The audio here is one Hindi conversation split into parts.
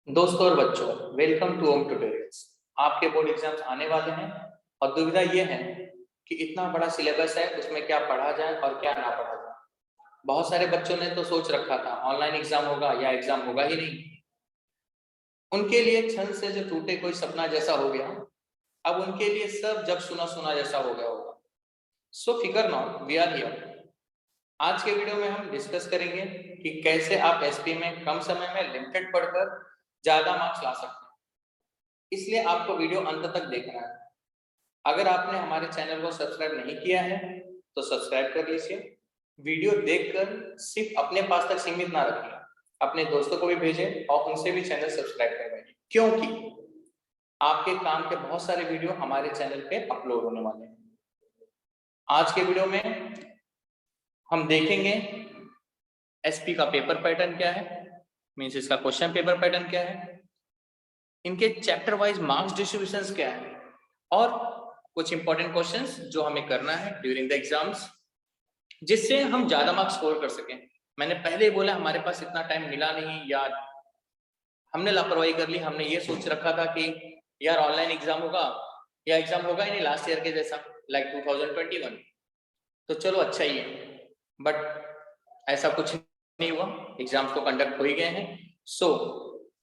दोस्तों और बच्चों, वेलकम टू होम ट्यूटोरियल्स। आपके बोर्ड एग्जाम्स आने वाले हैं और दुविधा ये है कि इतना बड़ा सिलेबस है, उसमें क्या पढ़ा जाए और क्या ना पढ़ा जाए। बहुत सारे बच्चों ने तो सोच रखा था ऑनलाइन एग्जाम होगा या एग्जाम होगा ही नहीं। उनके लिए क्षण से जो टूटे कोई सपना जैसा हो गया। अब उनके लिए सब जब सुना सुना जैसा हो गया होगा। सो फिकर नॉट, वी आर हियर। आज के वीडियो में हम डिस्कस करेंगे कि कैसे आप एसपी में कम समय में लिमिटेड पढ़कर ज्यादा मार्क्स ला सकते हैं। इसलिए आपको वीडियो अंत तक देखना है। अगर आपने हमारे चैनल को सब्सक्राइब नहीं किया है तो सब्सक्राइब कर लीजिए। वीडियो देखकर सिर्फ अपने पास तक सीमित ना रखिए, अपने दोस्तों को भी भेजें और उनसे भी चैनल सब्सक्राइब करवाइए, क्योंकि आपके काम के बहुत सारे वीडियो हमारे चैनल पे अपलोड होने वाले हैं। आज के वीडियो में हम देखेंगे एसपी का पेपर पैटर्न क्या है, मीन्स इसका क्वेश्चन पेपर पैटर्न क्या है, इनके चैप्टर वाइज मार्क्स डिस्ट्रीब्यूशंस क्या है और कुछ इंपॉर्टेंट क्वेश्चंस जो हमें करना है ड्यूरिंग द एग्जाम्स, जिससे हम ज्यादा मार्क्स स्कोर कर सकें। मैंने पहले ही बोला हमारे पास इतना टाइम मिला नहीं, या हमने लापरवाही कर ली। हमने ये सोच रखा था कि यार ऑनलाइन एग्जाम होगा या एग्जाम होगा ही नहीं लास्ट ईयर के जैसा, लाइक 2021, तो चलो अच्छा ही है। बट ऐसा कुछ नहीं हुआ, एग्जाम्स तो कंडक्ट हो ही गए हैं। सो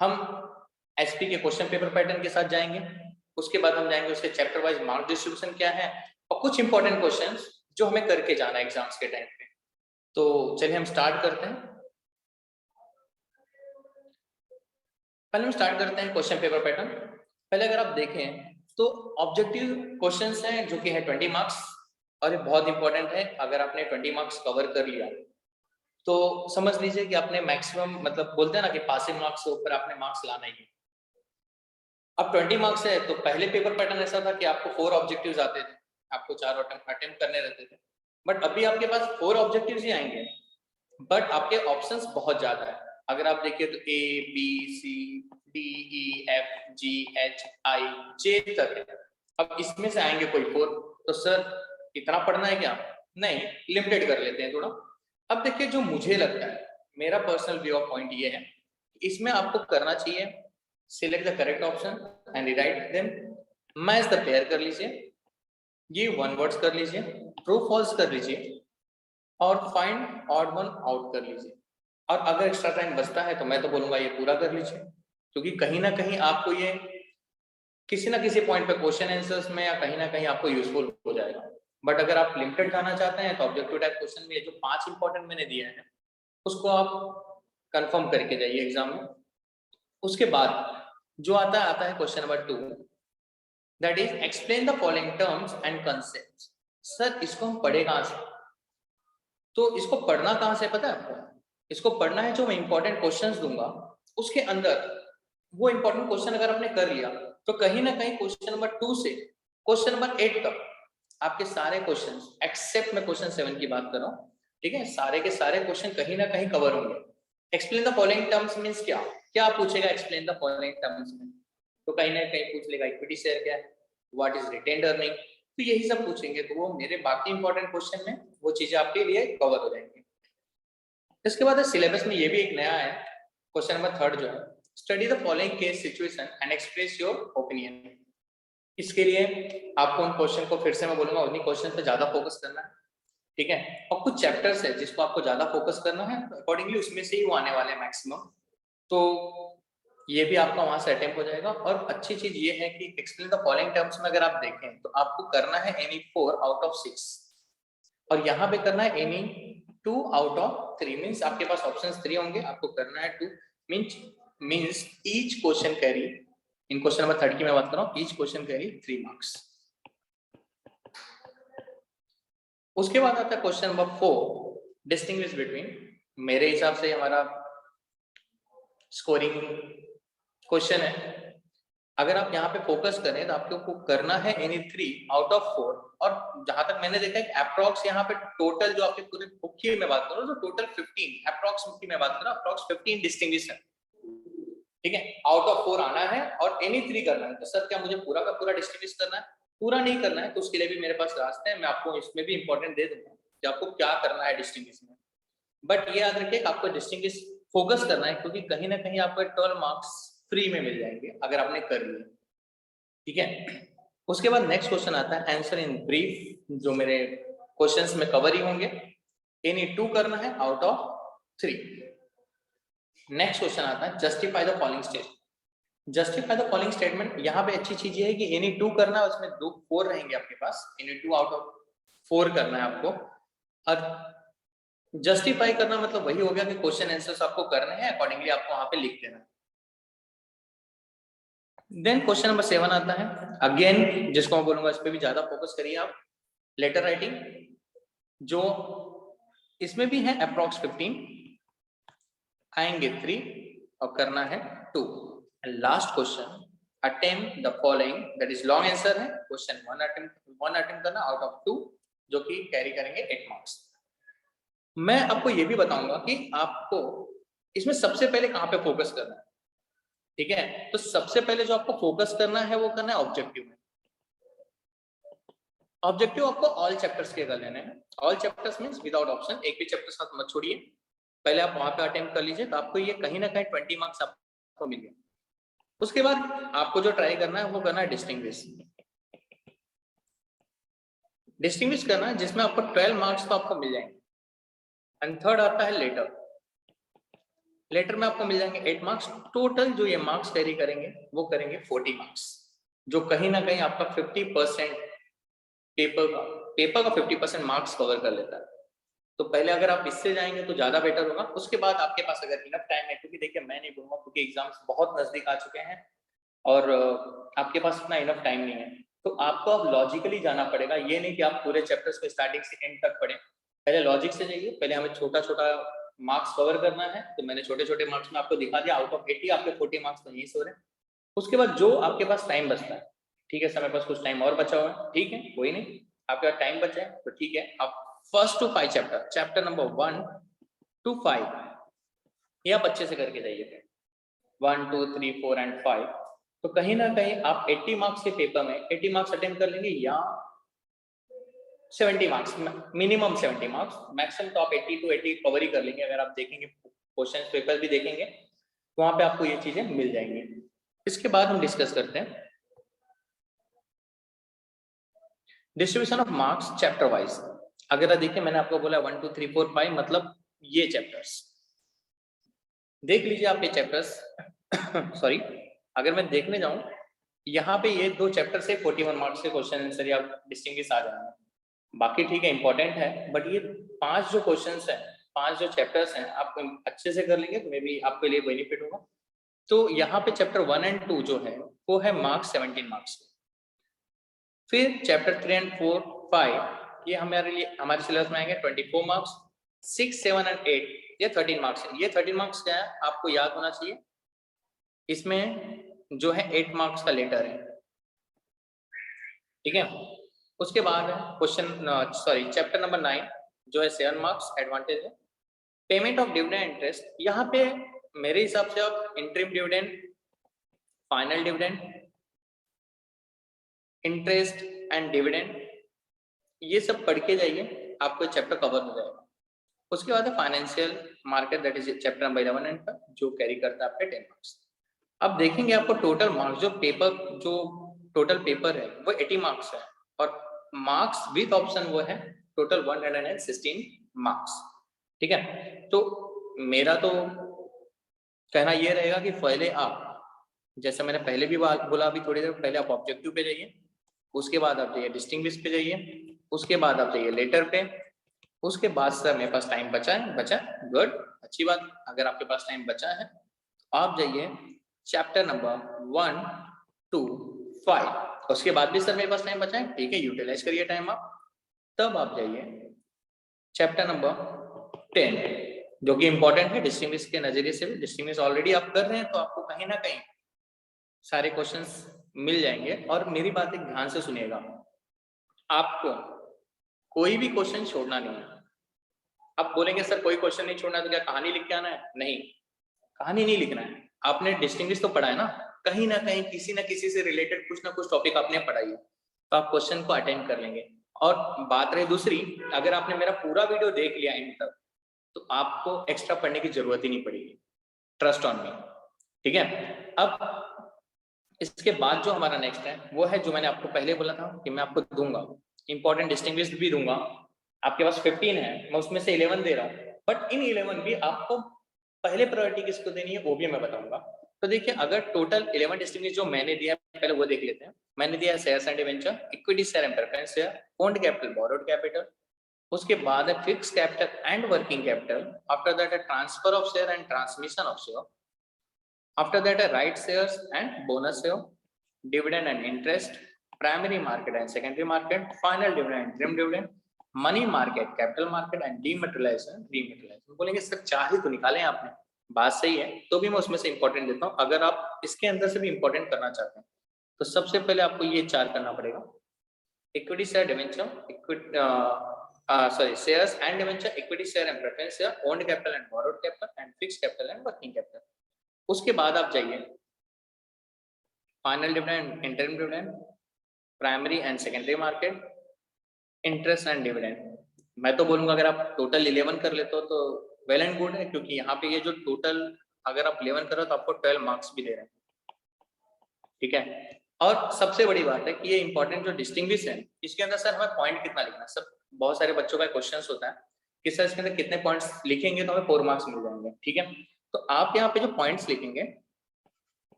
हम एसपी के क्वेश्चन पेपर पैटर्न के साथ जाएंगे, उसके बाद हम जाएंगे उसके चैप्टर वाइज मार्क डिस्ट्रीब्यूशन क्या है और कुछ इंपॉर्टेंट क्वेश्चंस जो हमें करके जाना है एग्जाम्स के टाइम पे। तो चलिए हम स्टार्ट करते हैं। पहले हम स्टार्ट करते हैं क्वेश्चन पेपर पैटर्न। पहले अगर आप देखें तो ऑब्जेक्टिव क्वेश्चंस हैं जो कि है 20 मार्क्स, और ये बहुत इंपॉर्टेंट है। अगर आपने 20 मार्क्स कवर कर लिया तो समझ लीजिए कि आपने मैक्सिमम, मतलब बोलते हैं ना कि पासिंग मार्क्स से ऊपर आपने मार्क्स लाना ही है। अब 20 मार्क्स है तो पहले पेपर पैटर्न ऐसा था कि आपको 4 ऑब्जेक्टिव्स आते थे, आपको 4 अटेम्प्ट करने रहते थे। बट अभी आपके पास 4 ऑब्जेक्टिव्स ही आएंगे, बट आपके ऑप्शंस बहुत ज्यादा है। अगर आप देखिए तो A B C D E F G H I J तक है। अब इसमें से आएंगे कोई 4, तो सर इतना पढ़ना है क्या? नहीं, लिमिटेड कर लेते हैं थोड़ा। अब देखिए जो मुझे लगता है, मेरा पर्सनल व्यू ऑफ पॉइंट ये है, इसमें आपको करना चाहिए select the correct option and write them, match the pair कर लीजिए, ये वन वर्ड्स कर लीजिए, ट्रू फॉल्स कर लीजिए और फाइंड ऑड वन आउट कर लीजिए। और अगर एक्स्ट्रा टाइम बचता है तो मैं तो बोलूंगा ये पूरा कर लीजिए, क्योंकि कहीं ना कहीं आपको ये किसी ना किसी पॉइंट पे क्वेश्चन आंसर्स में या कहीं ना कहीं आपको यूजफुल हो जाएगा। बट अगर आप लिमिटेड जाना चाहते हैं तो ऑब्जेक्टिव टाइप क्वेश्चन में जो 5 इंपॉर्टेंट मैंने दिए हैं उसको आप कंफर्म करके जाइए एग्जाम में। उसके बाद जो आता है question number 2, that is explain the following terms and concept. Sir इसको हम पढ़े कहां से? तो इसको पढ़ना कहां से पता है आपको? इसको पढ़ना है जो मैं इंपॉर्टेंट क्वेश्चंस दूंगा उसके अंदर। वो इंपॉर्टेंट क्वेश्चन अगर आपने कर लिया तो कहीं ना कहीं क्वेश्चन नंबर 2 से क्वेश्चन नंबर 8 तक आपके सारे क्वेश्चंस, एक्सेप्ट मैं क्वेश्चन 7 की बात कर रहा हूँ, ठीक है, सारे के सारे क्वेश्चन कहीं ना कहीं कवर होंगे। Explain the following terms means क्या क्या पूछेगा एक्सप्लेन द फॉलोइंग टर्म्स में? तो कहीं ना कहीं पूछ लेगा इक्विटी शेयर क्या है, व्हाट इज रिटेन्ड अर्निंग, तो यही सब पूछेंगे। तो वो मेरे बाकी इंपॉर्टेंट क्वेश्चन में वो चीजें आपके लिए कवर हो जाएंगी। इसके बाद सिलेबस में ये भी एक नया है, क्वेश्चन नंबर 3 जो है, study the following case situation and express your opinion. इसके लिए आपको उन क्वेश्चन को, फिर से मैं बोलूंगा, उन्हीं क्वेश्चन पे ज्यादा फोकस करना है, ठीक है। और कुछ चैप्टर्स है जिसको आपको ज्यादा फोकस करना है, अकॉर्डिंगली उसमें से ही वो आने वाले हैं मैक्सिमम। तो ये भी आपका वहां से अटेम्प्ट हो जाएगा। और अच्छी चीज ये है कि एक्सप्लेन द फॉलोइंग टर्म्स में अगर आप देखें तो आपको करना है एनी 4 आउट ऑफ 6, और यहाँ पे करना है एनी 2 आउट ऑफ 3, मीन्स आपके पास ऑप्शंस 3 होंगे, आपको करना है 2, मीन्स ईच क्वेश्चन कैरी, इन क्वेश्चन नंबर 3 की मैं बात कर रहा हूँ, ईच क्वेश्चन कैरी 3 मार्क्स। उसके बाद आता है क्वेश्चन नंबर 4, डिस्टिंग्विश बिटवीन। मेरे हिसाब से हमारा स्कोरिंग क्वेश्चन है। अगर आप यहाँ पे फोकस करें तो आपको करना है एनी 3 आउट ऑफ 4, और जहां तक मैंने देखा है अप्रॉक्स यहाँ पे टोटल जो आपके पूरे बुक की मैं बात करूँ तो टोटल 15, अप्रॉक्स बुक की मैं बात कर रहा हूँ, अप्रॉक्स 15 डिस्टिंग्विश है, ठीक है। आउट ऑफ 4 आना है और एनी 3 करना है। तो सर क्या मुझे पूरा का पूरा डिस्टिंग्विश करना है? पूरा नहीं करना है, तो उसके लिए भी मेरे पास रास्ते हैं, मैं आपको इसमें भी इंपॉर्टेंट दे दूंगा कि आपको क्या करना है डिस्टिंग्विश में। बट ये याद रखिए कि आपको डिस्टिंग्विश फोकस करना है, क्योंकि कहीं ना कहीं आपको 12 मार्क्स फ्री में मिल जाएंगे अगर आपने कर लिया, ठीक है। उसके बाद नेक्स्ट क्वेश्चन आता है आंसर इन ब्रीफ, जो मेरे क्वेश्चंस में कवर ही होंगे। एनी 2 करना है आउट ऑफ 3। नेक्स्ट क्वेश्चन आता है justify the following statement. Justify the following statement, यहाँ पे अच्छी चीज ये है कि एनी 2 करना है, उसमें 4 रहेंगे आपके पास, एनी 2 आउट ऑफ 4 करना है आपको। और जस्टिफाई करना मतलब वही हो गया कि क्वेश्चन आंसर्स आपको करने हैं, अकॉर्डिंगली आपको वहां पे लिख देना है। देन क्वेश्चन नंबर 7 आता है, अगेन जिसको मैं बोलूंगा इस पे भी ज्यादा फोकस करिए आप। लेटर राइटिंग, जो इसमें भी है अप्रॉक्स 15, आएंगे 3 और करना है 2। Last question attempt the following, that is long answer है। क्वेश्चन 1 अटेम्प्ट करना आउट ऑफ 2, जो कि कैरी करेंगे 8 मार्क्स। मैं आपको ये भी बताऊंगा कि आपको इसमें सबसे पहले कहां पे फोकस करना है, ठीक है। तो सबसे पहले जो आपको फोकस करना है वो करना है ऑब्जेक्टिव में। ऑब्जेक्टिव आपको ऑल चैप्टर्स के कर लेने हैं। All chapters means without option, एक भी चैप्टर साथ मत छोड़िए। पहले आप वहां पे अटेम्प्ट कर लीजिए, तो आपको ये कहीं ना कहीं 20 मार्क्स आपको मिल गए। उसके बाद आपको जो ट्राई करना है वो करना है डिस्टिंग्विश। डिस्टिंग्विश करना है जिसमें आपको 12 मार्क्स तो आपको मिल जाएंगे। एंड थर्ड आता है लेटर। लेटर में आपको मिल जाएंगे 8 मार्क्स। टोटल जो ये मार्क्स कैरी करेंगे वो करेंगे 40 मार्क्स, जो कहीं ना कहीं आपका 50% पेपर का 50% मार्क्स कवर कर लेता है। तो पहले अगर आप इससे जाएंगे तो ज्यादा बेटर होगा। उसके बाद आपके पास अगर इनफ टाइम है, क्योंकि देखिए मैं नहीं बोलूंगा क्योंकि एग्जाम्स बहुत नजदीक आ चुके हैं और आपके पास इतना इनफ टाइम नहीं है, तो आपको अब लॉजिकली जाना पड़ेगा। ये नहीं कि आप पूरे चैप्टर्स को स्टार्टिंग से एंड तक पढ़ें, पहले लॉजिक से जाइए। पहले हमें छोटा छोटा मार्क्स कवर करना है, तो मैंने छोटे छोटे मार्क्स में आपको दिखा दिया। आउट ऑफ 80 आपके 40 मार्क्स तो यही से हो रहे हैं। उसके बाद जो आपके पास टाइम बचता है, ठीक है सर मेरे पास कुछ टाइम और बचा हुआ है, ठीक है कोई नहीं, आपके पास टाइम बचा है तो ठीक है, आप first to 5 chapter number 1 to 5 ये आप अच्छे से करके जाइए। 1 2 3 4 एंड 5, तो कहीं ना कहीं आप 80 मार्क्स के पेपर में 80 मार्क्स अटेम्प्ट कर लेंगे, या 70 मार्क्स, मिनिमम 70 मार्क्स, मैक्सिमम तो आप 80 to 80 कवर ही कर लेंगे। अगर आप देखेंगे क्वेश्चन पेपर भी देखेंगे तो वहां पे आपको ये चीजें मिल जाएंगी। इसके बाद हम डिस्कस करते हैं distribution of marks chapter wise. अगर देखिए मैंने आपको बोला 1 2 3 4 5 मतलब ये चैप्टर्स देख लीजिए आप, ये चैप्टर्स सॉरी, अगर मैं देखने जाऊं यहाँ पे ये 2 चैप्टर से 41 मार्क्स के क्वेश्चन आंसर या डिस्टिंग्विश आ जाएंगे। बाकी ठीक है इंपॉर्टेंट है, बट ये 5 जो क्वेश्चंस हैं, 5 जो चैप्टर्स हैं, आप अच्छे से कर लेंगे तो मे बी आपके लिए बेनिफिट होगा। तो यहाँ पे चैप्टर 1 एंड 2 जो है वो है मार्क्स 17 मार्क्स। फिर चैप्टर 3 एंड 4 5 ये हमारे लिए हमारे सिलेबस में आएंगे 24 मार्क्स। 6 7 एंड 8 ये 13 मार्क्स है। ये 13 मार्क्स क्या है आपको याद होना चाहिए, इसमें जो है 8 मार्क्स का लेटर है, ठीक है। उसके बाद है क्वेश्चन सॉरी चैप्टर नंबर 9 जो है 7 मार्क्स एडवांटेज है। पेमेंट ऑफ डिविडेंड इंटरेस्ट, यहाँ पे मेरे हिसाब से आप interim dividend, final dividend, interest and dividend ये सब पढ़ के जाइए, आपको चैप्टर कवर हो जाएगा। उसके बाद है financial market, that is chapter number 11 and 12 जो कैरी करता है आपके 10 मार्क्स। अब देखेंगे आपको टोटल मार्क्स, जो टोटल पेपर है वो 80 मार्क्स है और मार्क्स विद ऑप्शन वो है टोटल 116 मार्क्स, ठीक है। तो मेरा तो कहना ये रहेगा कि पहले आप, जैसे मैंने पहले भी बोला अभी थोड़ी देर पहले, आप ऑब्जेक्टिव पे जाइए, उसके बाद आप जाइए डिस्टिंग्विश पे जाइए, उसके बाद आप जाइए लेटर पे, उसके बाद सर मेरे पास टाइम बचा गुड, अच्छी बात। अगर आपके पास टाइम बचा है आप जाइए चैप्टर नंबर 1 2 5, उसके बाद भी सर मेरे पास टाइम बचा है, ठीक है यूटिलाइज करिए टाइम आप। तब आप जाइए चैप्टर नंबर 10 जो कि इंपॉर्टेंट है डिस्टिंग्विश के नजरिए से भी। डिस्टिंग्विश ऑलरेडी आप कर रहे हैं तो आपको कहीं ना कहीं सारे क्वेश्चंस मिल जाएंगे। और मेरी बात एक ध्यान से सुनिएगा, आपको कोई भी क्वेश्चन छोड़ना नहीं है। आप बोलेंगे सर कोई क्वेश्चन नहीं छोड़ना है तो क्या कहानी लिख के आना है? नहीं, कहानी नहीं लिखना है। आपने डिस्टिंग्विश तो पढ़ा है ना, कहीं ना कहीं किसी ना किसी से रिलेटेड कुछ ना कुछ टॉपिक आपने पढ़ाई है, तो आप क्वेश्चन को अटेंड कर लेंगे। और बात रही दूसरी, अगर आपने मेरा पूरा वीडियो देख लिया एंड तक तो आपको एक्स्ट्रा पढ़ने की जरूरत ही नहीं पड़ेगी, ट्रस्ट ऑन मी। ठीक है। अब इसके बाद जो हमारा नेक्स्ट है वो है जो मैंने आपको पहले बोला था कि मैं आपको दूंगा इंपॉर्टेंट डिस्टिंग्विश्ड भी दूंगा। आपके पास 15 है, मैं उसमें से 11 दे रहा हूँ, बट इन 11 भी आपको पहले प्रायोरिटी किसको देनी है वो भी मैं बताऊंगा। तो देखिए, अगर टोटल 11 डिस्टिंग्विश्ड जो मैंने दिया पहले वो देख लेते हैं। मैंने दिया shares and debenture, equity share and preference share, owned capital, borrowed capital. उसके बाद है fix capital and working capital. After that है transfer of share and transmission of share. After that, right shares and bonus share, dividend and interest, primary market and secondary market, final dividend, interim dividend, money market, capital market and dematerialization, rematerialization। बोलेंगे सर 4 ही तो निकाले हैं आपने, बात सही है, तो भी मैं उसमें से इंपॉर्टेंट देता हूँ। अगर आप इसके अंदर से भी इंपॉर्टेंट करना चाहते हैं तो सबसे पहले आपको ये 4 करना पड़ेगा। Equity share debenture, shares and debenture, equity share and preference share, owned capital and borrowed capital and fixed capital and working capital. उसके बाद आप जाइए final dividend, interim dividend, primary and secondary market, interest and dividend. मैं तो बोलूंगा अगर आप टोटल 11 कर लेते हो तो वेल एंड गुड है, क्योंकि यहाँ पे ये जो टोटल अगर आप 11 करो तो आपको 12 मार्क्स भी दे रहे हैं। ठीक है। और सबसे बड़ी बात है कि ये इंपॉर्टेंट जो डिस्टिंग्विश है, इसके अंदर सर हमें पॉइंट कितना लिखना है। सब बहुत सारे बच्चों का क्वेश्चन होता है कि सर इसके अंदर कितने पॉइंट्स लिखेंगे तो हमें 4 मार्क्स मिल जाएंगे। ठीक है, तो आप यहाँ पे जो पॉइंट्स लिखेंगे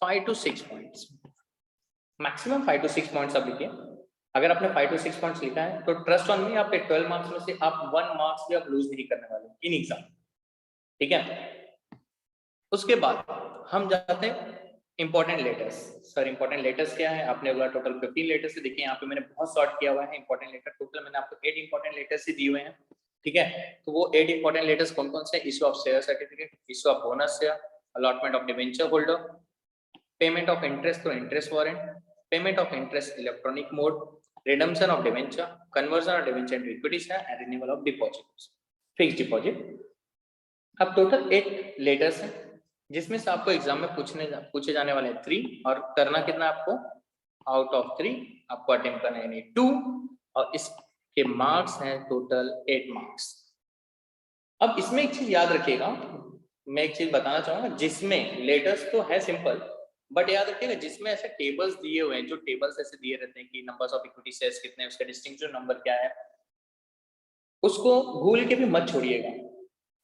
5 to 6 points, maximum 5 to 6 points आप लिखिए। अगर आपने 5 to 6 पॉइंट्स लिखा है तो ट्रस्ट ऑन मी, आपके 12 मार्क्स में से आप 1 मार्क्स भी आप लूज नहीं करने वाले इन एग्जाम। ठीक है। उसके बाद हम जाते हैं important letters. Sir important letters क्या है, आपने बोला टोटल 15 लेटर्स से। देखिए यहाँ पे मैंने बहुत शॉर्ट किया हुआ है इंपॉर्टेंट लेटर। टोटल मैंने आपको 8 इंपॉर्टेंट लेटर्स ही दिए हुए हैं। ठीक है, तो वो 8 इंपॉर्टेंट लेटर्स कौन कौन से? Issue of share certificate, issue of bonus share, allotment of debenture holder, payment of interest through interest warrant, payment of interest electronic mode, redemption of debenture, conversion of debenture into equity share and renewal of deposits, fixed deposit। अब टोटल 8 लेटर्स हैं जिसमें से आपको एग्जाम में पूछे जाने वाले 3, और करना कितना आपको? आउट ऑफ 3 आपको अटेम्प्ट करना है 2, और इसके मार्क्स हैं टोटल 8 मार्क्स। अब इसमें एक चीज याद रखिएगा, मैं एक चीज बताना चाहूंगा, जिसमें लेटर्स तो है सिंपल, बट याद रखिएगा जिसमें ऐसे टेबल्स दिए हुए हैं, जो टेबल्स ऐसे दिए रहते हैं कि नंबर्स ऑफ इक्विटी शेयर्स कितने हैं, उसका डिस्टिंक्शन नंबर क्या है, उसको भूल के भी मत छोड़िएगा,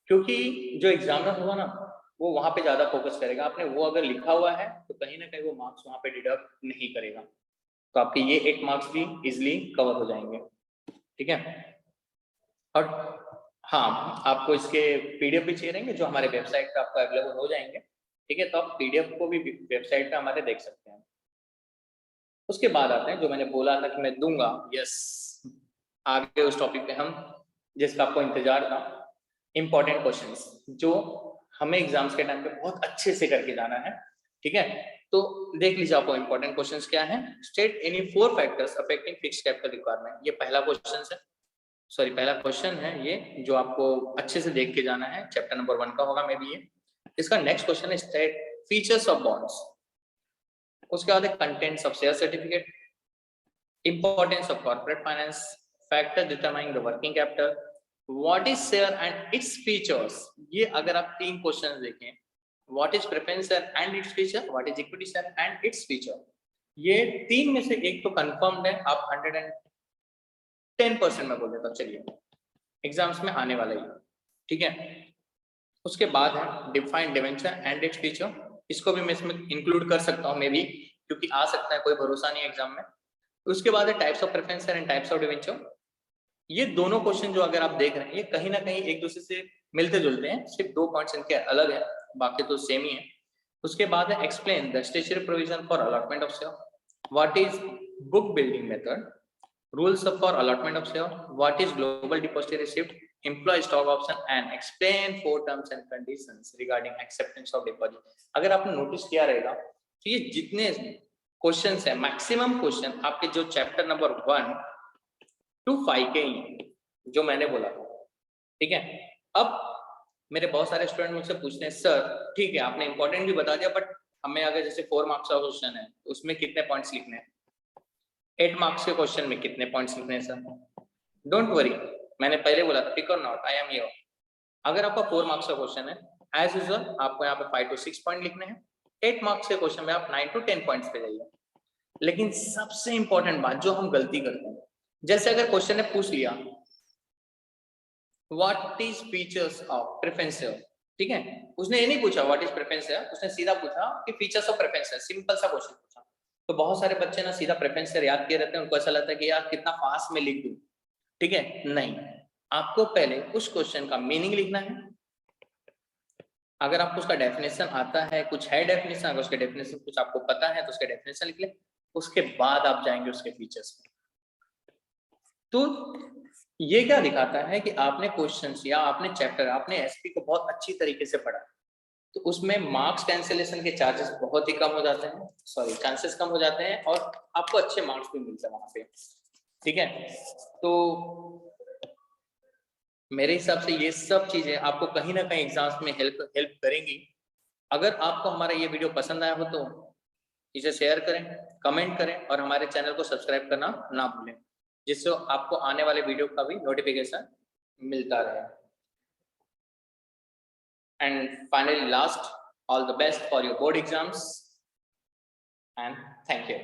क्योंकि जो एग्जामिनर होगा ना वो वहां पे ज्यादा फोकस करेगा। आपने वो अगर लिखा हुआ है तो कहीं ना कहीं वो मार्क्स वहां पे डिडक्ट नहीं करेगा, तो आपके ये 8 मार्क्स भी इजिली कवर हो जाएंगे। ठीक है। और हाँ, आपको इसके पीडीएफ भी चाहिए रहेंगे जो हमारे वेबसाइट पे आपको अवेलेबल हो जाएंगे। ठीक है, तो आप पीडीएफ को भी वेबसाइट पे हमारे देख सकते हैं। उसके बाद आते हैं जो मैंने बोला था कि मैं दूंगा, यस, आगे उस टॉपिक पे हम जिसका आपको इंतजार था, इंपॉर्टेंट क्वेश्चंस जो हमें एग्जाम्स के टाइम पे बहुत अच्छे से करके जाना है। ठीक है, तो देख लीजिए आपको इंपॉर्टेंट क्वेश्चंस क्या है। State any 4 factors affecting fixed capital requirement, ये पहला क्वेश्चन है ये, जो आपको अच्छे से देख के जाना है। चैप्टर नंबर 1 का होगा मे बी ये। इसका नेक्स्ट क्वेश्चन है स्टेट फीचर्स ऑफ बॉन्ड्स। उसके बाद है contents of share certificate, importance of corporate finance, factor determining the working capital, what is share and its features. ये अगर आप 3 क्वेश्चन देखें, what is preference share and its feature, what is equity share and its feature, ये 3 में से एक तो कंफर्म्ड है, आप 110% में बोल देता हूं, चलिए एग्जाम्स में आने वाला ही। ठीक है। उसके बाद है defined debenture and its feature, इसको भी मैं इसमें इंक्लूड कर सकता हूं मे बी, क्योंकि आ सकता है, कोई भरोसा नहीं है एग्जाम में। उसके बाद है types of preference and types of debenture. ये दोनों क्वेश्चन जो अगर आप देख रहे हैं ये कहीं ना कहीं एक दूसरे से मिलते जुलते हैं, सिर्फ 2 पॉइंट्स इनके अलग है, बाकी तो सेम ही है। उसके बाद है explain the statutory provision for allotment of share, what is book building method, rules for allotment of share, what is global depository shift, employee stock option, and explain 4 terms and conditions regarding acceptance of deposit। अगर आपने नोटिस किया रहेगा तो ये जितने क्वेश्चंस है, मैक्सिमम क्वेश्चन आपके जो चैप्टर नंबर 1 to 5 के ही जो मैंने बोला था। ठीक है। अब मेरे बहुत सारे स्टूडेंट मुझसे पूछते हैं सर ठीक है आपने इंपॉर्टेंट भी बता दिया, बट हमें अगर जैसे 4 मार्क्स का क्वेश्चन है उसमें कितने पॉइंट्स लिखने हैं, 8 मार्क्स के क्वेश्चन में कितने पॉइंट्स लिखने हैं सर? डोंट वरी, मैंने पहले बोला था पिक और नॉट, आई एम हियर। अगर आपका 4 मार्क्स का क्वेश्चन है एज यूजुअल आपको यहाँ पे 5 to 6 पॉइंट लिखने हैं। 8 मार्क्स के क्वेश्चन में आप 9 to 10 पॉइंट्स पे जाइए। लेकिन सबसे इंपॉर्टेंट बात जो हम गलती करते हैं, जैसे अगर क्वेश्चन ने पूछ लिया what is features of preferential, ठीक है, उसने ये नहीं पूछा व्हाट इज प्रेफरेंशियल, उसने सीधा पूछा कि फीचर्स ऑफ प्रेफरेंशियल, सिंपल सा क्वेश्चन पूछा। तो बहुत सारे बच्चे ना सीधा प्रेफरेंशियल याद किए रहते हैं, उनको ऐसा लगता है कि यार कितना फास्ट में लिख दूं, ठीक है, नहीं, आपको पहले उस क्वेश्चन का मीनिंग लिखना है। अगर आपको उसका डेफिनेशन आता है, कुछ है डेफिनेशन, अगर उसके डेफिनेशन कुछ आपको पता है तो उसके डेफिनेशन लिख ले, उसके बाद आप जाएंगे उसके फीचर्स में। तो ये क्या दिखाता है कि आपने क्वेश्चंस या आपने चैप्टर, आपने एसपी को बहुत अच्छी तरीके से पढ़ा, तो उसमें मार्क्स कैंसिलेशन के चार्जेस बहुत ही कम हो जाते हैं, सॉरी चांसेस कम हो जाते हैं, और आपको अच्छे मार्क्स भी मिलते हैं वहां पे, ठीक है। तो मेरे हिसाब से ये सब चीजें आपको कहीं ना कहीं एग्जाम्स में हेल्प करेंगी। अगर आपको हमारा ये वीडियो पसंद आया हो तो इसे शेयर करें, कमेंट करें और हमारे चैनल को सब्सक्राइब करना ना भूलें, जिससे आपको आने वाले वीडियो का भी नोटिफिकेशन मिलता रहे। And finally last, all the best for your board exams and thank you.